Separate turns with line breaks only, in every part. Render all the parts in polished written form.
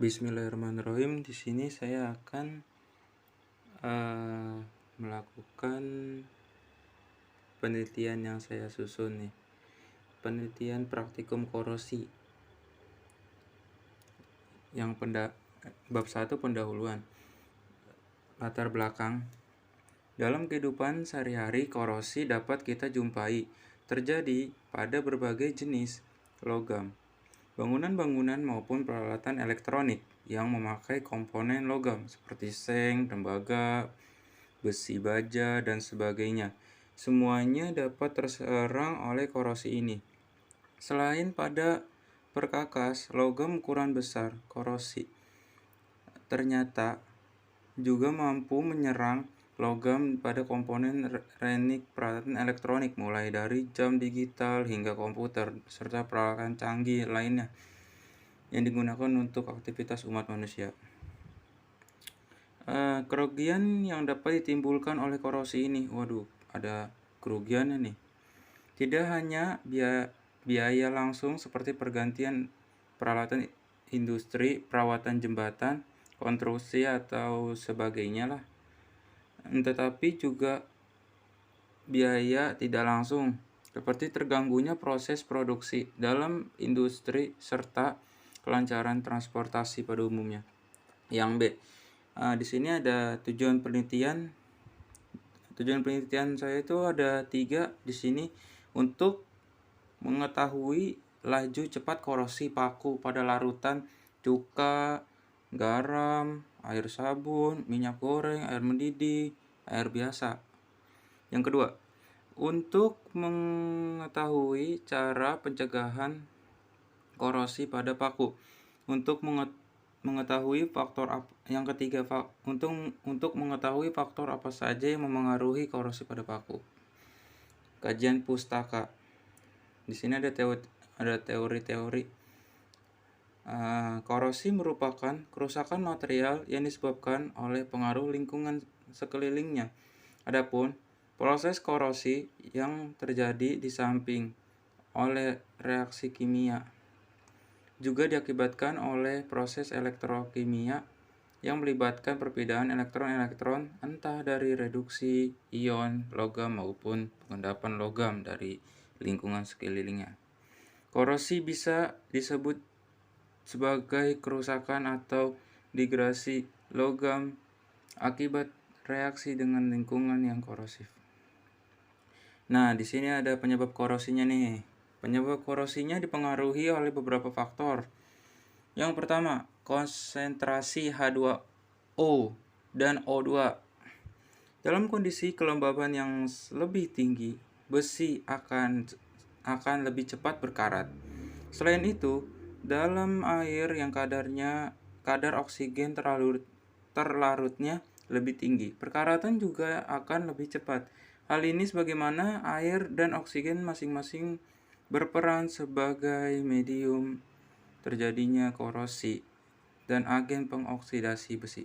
Bismillahirrahmanirrahim. Di sini saya akan melakukan penelitian yang saya susun nih. Penelitian praktikum korosi. Yang bab 1 pendahuluan. Latar belakang. Dalam kehidupan sehari-hari, korosi dapat kita jumpai terjadi pada berbagai jenis logam, bangunan-bangunan maupun peralatan elektronik yang memakai komponen logam seperti seng, tembaga, besi baja, dan sebagainya. Semuanya dapat terserang oleh korosi ini. Selain pada perkakas, logam ukuran besar, korosi ternyata juga mampu menyerang logam pada komponen renik peralatan elektronik, mulai dari jam digital hingga komputer, serta peralatan canggih lainnya yang digunakan untuk aktivitas umat manusia. Kerugian yang dapat ditimbulkan oleh korosi ini, ada kerugiannya nih. Tidak hanya biaya langsung seperti pergantian peralatan industri, perawatan jembatan, konstruksi atau sebagainya lah, tetapi juga biaya tidak langsung seperti terganggunya proses produksi dalam industri serta kelancaran transportasi pada umumnya. Yang B, di sini ada tujuan penelitian. Tujuan penelitian saya itu ada 3 di sini, untuk mengetahui laju cepat korosi paku pada larutan cuka, garam, air sabun, minyak goreng, air mendidih, air biasa. Yang kedua, untuk mengetahui cara pencegahan korosi pada paku. Untuk mengetahui faktor yang ketiga, untuk mengetahui faktor apa saja yang memengaruhi korosi pada paku. Kajian pustaka. Di sini ada teori-teori. Korosi merupakan kerusakan material yang disebabkan oleh pengaruh lingkungan sekelilingnya. Adapun proses korosi yang terjadi di samping oleh reaksi kimia juga diakibatkan oleh proses elektrokimia yang melibatkan perbedaan elektron-elektron entah dari reduksi ion logam maupun pengendapan logam dari lingkungan sekelilingnya. Korosi bisa disebut sebagai kerusakan atau degradasi logam akibat reaksi dengan lingkungan yang korosif. Nah, di sini ada penyebab korosinya nih. Penyebab korosinya dipengaruhi oleh beberapa faktor. Yang pertama, konsentrasi H2O dan O2. Dalam kondisi kelembaban yang lebih tinggi, besi akan lebih cepat berkarat. Selain itu, dalam air yang kadar oksigen terlarutnya lebih tinggi, perkaratan juga akan lebih cepat. Hal ini sebagaimana air dan oksigen masing-masing berperan sebagai medium terjadinya korosi dan agen pengoksidasi besi.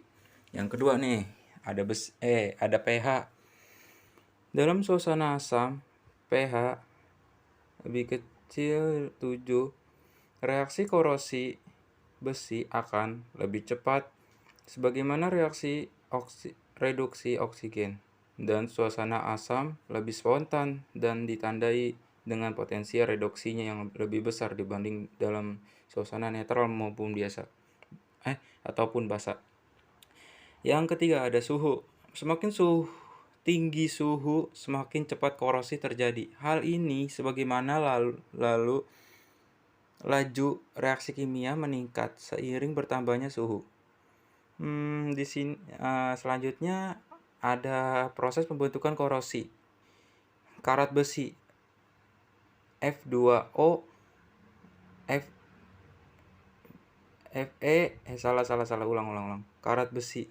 Yang kedua nih, ada pH. Dalam suasana asam, pH lebih kecil 7, reaksi korosi besi akan lebih cepat sebagaimana reaksi reduksi oksigen, dan suasana asam lebih spontan dan ditandai dengan potensi reduksinya yang lebih besar dibanding dalam suasana netral maupun biasa ataupun basa. Yang ketiga ada suhu. Semakin tinggi suhu, semakin cepat korosi terjadi. Hal ini sebagaimana lalu laju reaksi kimia meningkat seiring bertambahnya suhu. Di sini selanjutnya ada proses pembentukan korosi. Karat besi F2O ulang. Karat besi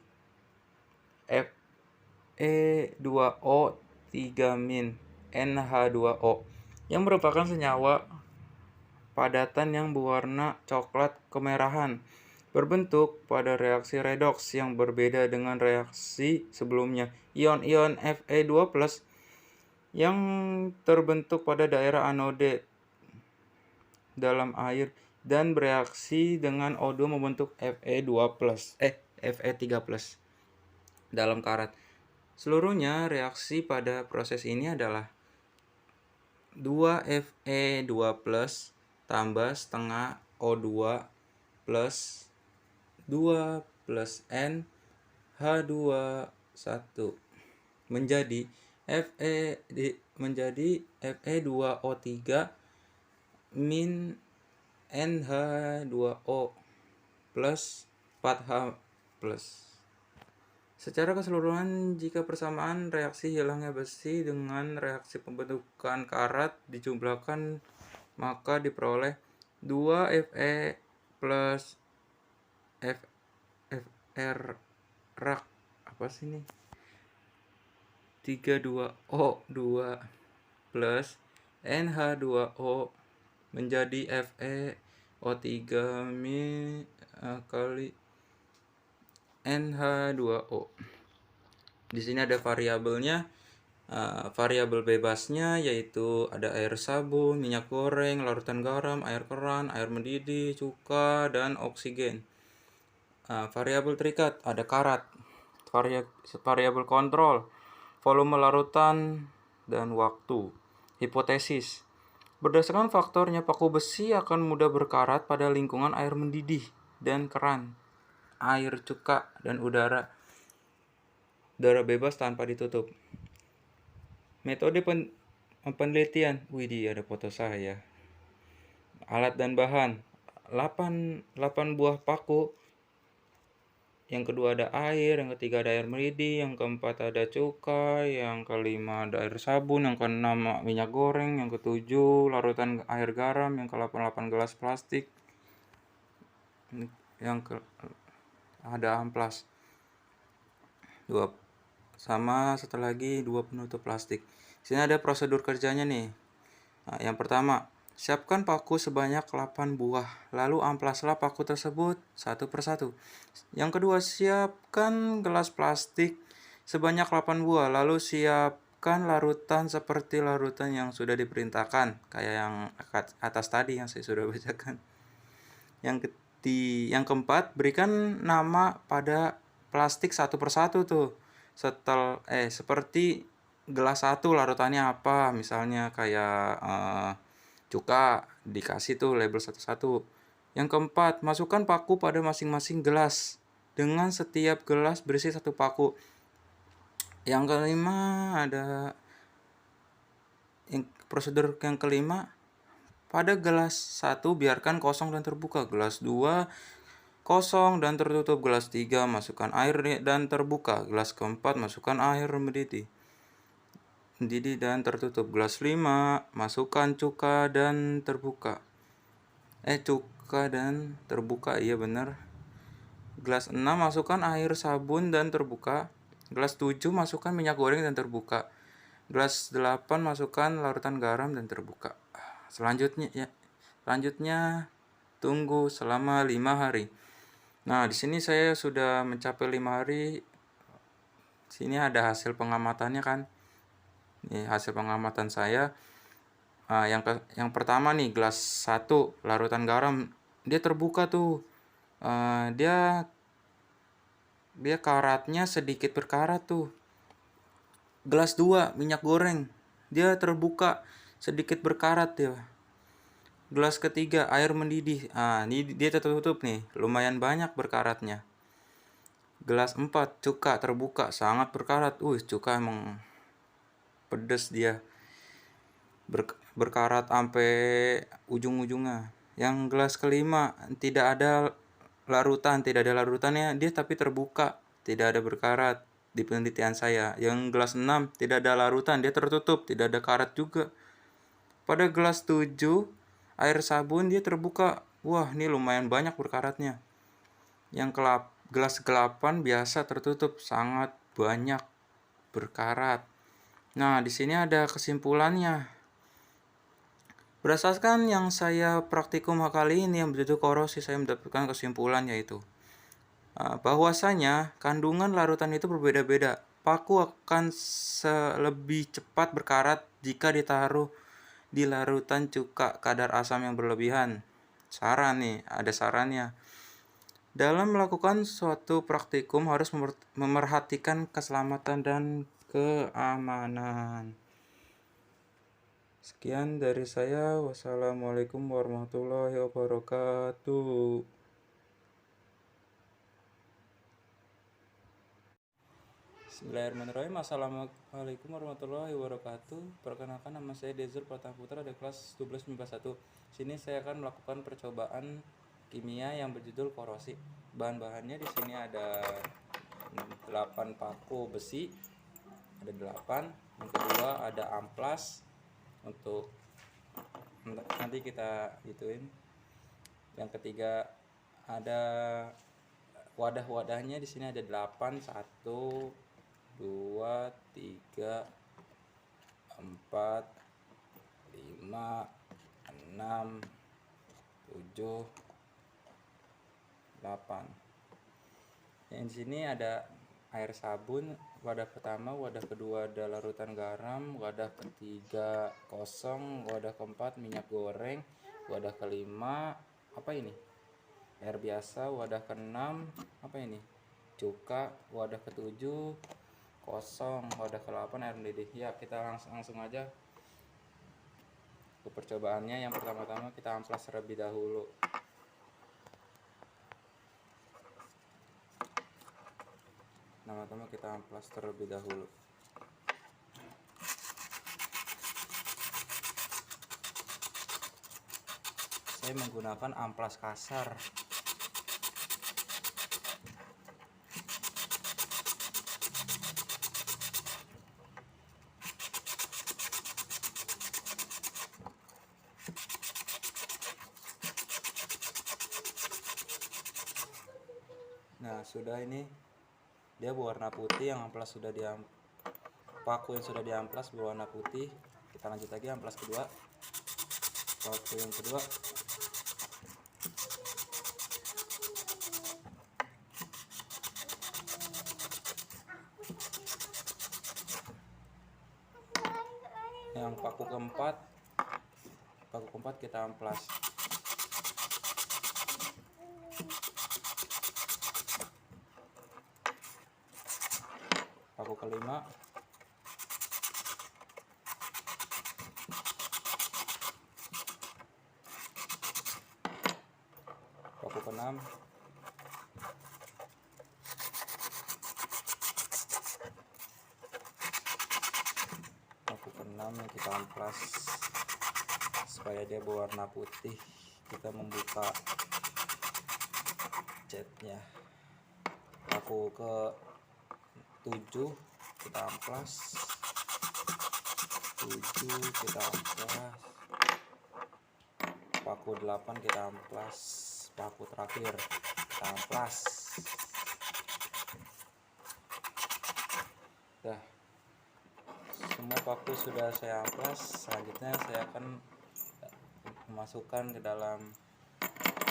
Fe2O 3- NH2O yang merupakan senyawa padatan yang berwarna coklat kemerahan, berbentuk pada reaksi redoks yang berbeda dengan reaksi sebelumnya. Ion-ion Fe2+ yang terbentuk pada daerah anode dalam air dan bereaksi dengan O2 membentuk Fe3+ dalam karat. Seluruhnya reaksi pada proses ini adalah 2Fe2+ tambah setengah O2 plus 2 plus N H21 menjadi Fe2O3 min NH2O plus 4H plus. Secara keseluruhan, jika persamaan reaksi hilangnya besi dengan reaksi pembentukan karat dijumlahkan, maka diperoleh 2Fe plus FR rak 32O2 plus NH2O menjadi FeO3 kali NH2O. Di sini ada variabelnya, variabel bebasnya yaitu ada air sabun, minyak goreng, larutan garam, air keran, air mendidih, cuka, dan oksigen. Variabel terikat ada karat, variabel kontrol, volume larutan, dan waktu. Hipotesis: berdasarkan faktornya, paku besi akan mudah berkarat pada lingkungan air mendidih dan keran, air cuka, dan udara bebas tanpa ditutup. Metode penelitian. Widih, ada foto saya. Alat dan bahan. 8 buah paku. Yang kedua ada air, yang ketiga ada air mendidih, yang keempat ada cuka, yang kelima ada air sabun, yang keenam minyak goreng, yang ketujuh larutan air garam, yang ke-8 gelas plastik, yang ada amplas. Sama satu lagi 2 penutup plastik. Sini ada prosedur kerjanya nih. Nah, yang pertama, siapkan paku sebanyak 8 buah, lalu amplaslah paku tersebut satu persatu. Yang kedua, siapkan gelas plastik sebanyak 8 buah, lalu siapkan larutan seperti larutan yang sudah diperintahkan, kayak yang atas tadi yang saya sudah bacakan. Yang keempat, berikan nama pada plastik satu persatu tuh. Seperti gelas 1 larutannya apa, misalnya kayak cuka, dikasih tuh label satu-satu. Yang keempat, masukkan paku pada masing-masing gelas dengan setiap gelas berisi 1 paku. Yang kelima ada prosedur yang kelima, pada gelas 1 biarkan kosong dan terbuka, gelas 2 kosong dan tertutup, gelas 3 masukkan air dan terbuka, gelas keempat masukkan air mendidih dan tertutup, gelas 5 masukkan cuka dan terbuka. Iya benar. Gelas 6 masukkan air sabun dan terbuka, gelas 7 masukkan minyak goreng dan terbuka, gelas 8 masukkan larutan garam dan terbuka. Selanjutnya tunggu selama 5 hari. Nah, di sini saya sudah mencapai 5 hari. Sini ada hasil pengamatannya kan. Ini hasil pengamatan saya. Yang pertama nih, gelas 1 larutan garam, dia terbuka tuh. Dia karatnya sedikit berkarat tuh. Gelas 2 minyak goreng, dia terbuka sedikit berkarat ya. Gelas ketiga air mendidih, ini dia tertutup nih, lumayan banyak berkaratnya. Gelas 4 cuka terbuka, sangat berkarat. Cuka emang pedes dia, berkarat sampai ujung-ujungnya. Yang gelas kelima tidak ada larutannya, dia tapi terbuka, tidak ada berkarat di penelitian saya. Yang gelas 6 tidak ada larutan, dia tertutup, tidak ada karat juga. Pada gelas 7 air sabun, dia terbuka. Ini lumayan banyak berkaratnya. Yang gelas 8 biasa tertutup, sangat banyak berkarat. Nah, di sini ada kesimpulannya. Berdasarkan yang saya praktikum kali ini yang berjudul korosi, saya mendapatkan kesimpulan yaitu bahwasanya kandungan larutan itu berbeda-beda. Paku akan lebih cepat berkarat jika ditaruh di larutan cuka kadar asam yang berlebihan. saran nih, ada sarannya. Dalam melakukan suatu praktikum harus memerhatikan keselamatan dan keamanan. Sekian dari saya. Wassalamualaikum warahmatullahi wabarakatuh. Bismillahirrahmanirrahim. Assalamualaikum warahmatullahi wabarakatuh. Perkenalkan, nama saya Dezur Pratama Putra dari kelas 12 MIPA 1. Sini saya akan melakukan percobaan kimia yang berjudul korosi. Bahan-bahannya di sini ada 8 paku besi, ada 8. Yang kedua ada amplas untuk nanti kita gituin. Yang ketiga ada wadah-wadahnya, di sini ada 8, 1 2 3 4 5 6 7 8. Yang di sini ada air sabun, wadah pertama, wadah kedua ada larutan garam, wadah ketiga kosong, wadah keempat minyak goreng, wadah kelima apa ini? Air biasa, wadah keenam apa ini? Cuka, wadah ketujuh kosong, wadah ke-8 air mendidih. Ya, kita langsung aja ke percobaannya. Yang pertama-tama kita amplas terlebih dahulu. Pertama-tama kita amplas terlebih dahulu. Saya menggunakan amplas kasar. Nah, sudah ini dia berwarna putih, yang amplas sudah paku yang sudah diamplas berwarna putih. Kita lanjut lagi amplas kedua. Paku yang kedua. Yang paku keempat kita amplas. Paku kelima. Paku keenam. Paku keenam yang kita amplas supaya dia berwarna putih. Kita membuka catnya. Paku ke 7 kita amplas, 7 kita amplas, paku 8 kita amplas, paku terakhir kita amplas. Dah, semua paku sudah saya amplas. Selanjutnya saya akan memasukkan ke dalam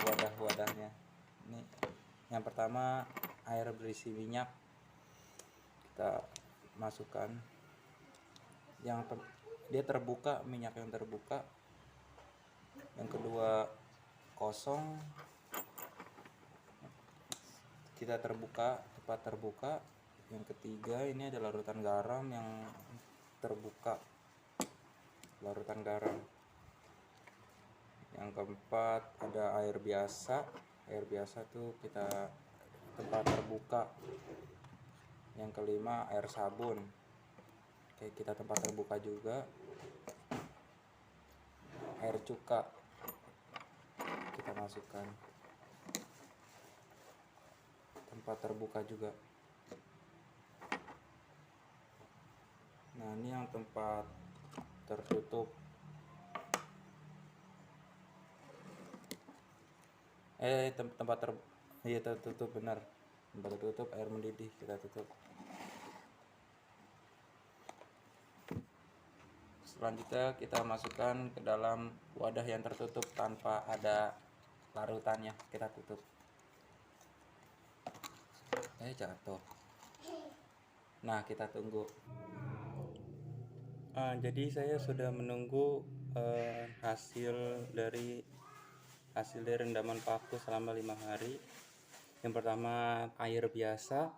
wadah-wadahnya. Ini yang pertama air berisi minyak, kita masukkan. Dia terbuka, minyak yang terbuka. Yang kedua kosong, kita tepat terbuka. Yang ketiga ini ada larutan garam yang terbuka, larutan garam. Yang keempat ada air biasa tuh kita tempat terbuka. Yang kelima air sabun, oke, kita tempat terbuka juga. Air cuka kita masukkan, tempat terbuka juga. Nah, ini yang tempat tertutup. Tertutup, benar. Tempat tertutup, air mendidih kita tutup. Selanjutnya kita masukkan ke dalam wadah yang tertutup tanpa ada larutannya, kita tutup. Jatuh. Nah, kita tunggu. Jadi saya sudah menunggu hasil dari hasil dari rendaman paku selama 5 hari. Yang pertama air biasa,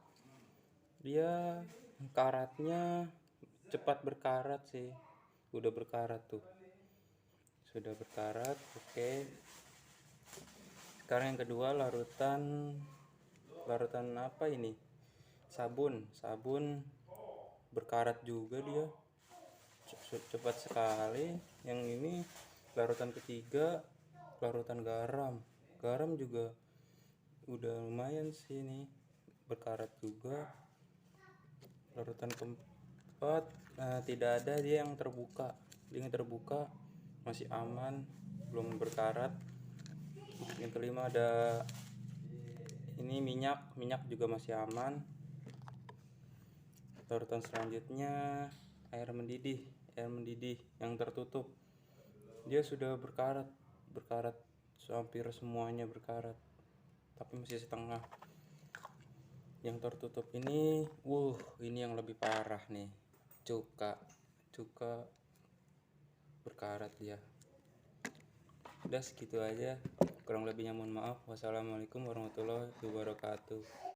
dia karatnya cepat berkarat sih, udah berkarat tuh, sudah berkarat. Oke, sekarang yang kedua larutan apa ini, sabun berkarat juga, dia cepat sekali. Yang ini larutan ketiga, larutan garam juga udah lumayan sih, ini berkarat juga. Larutan keempat, tidak ada, dia yang terbuka masih aman, belum berkarat. Yang kelima ada ini minyak juga masih aman. Larutan selanjutnya air mendidih yang tertutup, dia sudah berkarat hampir semuanya berkarat, tapi masih setengah. Yang tertutup ini ini yang lebih parah nih, cuka berkarat dia. Udah segitu aja, kurang lebihnya mohon maaf. Wassalamualaikum warahmatullahi wabarakatuh.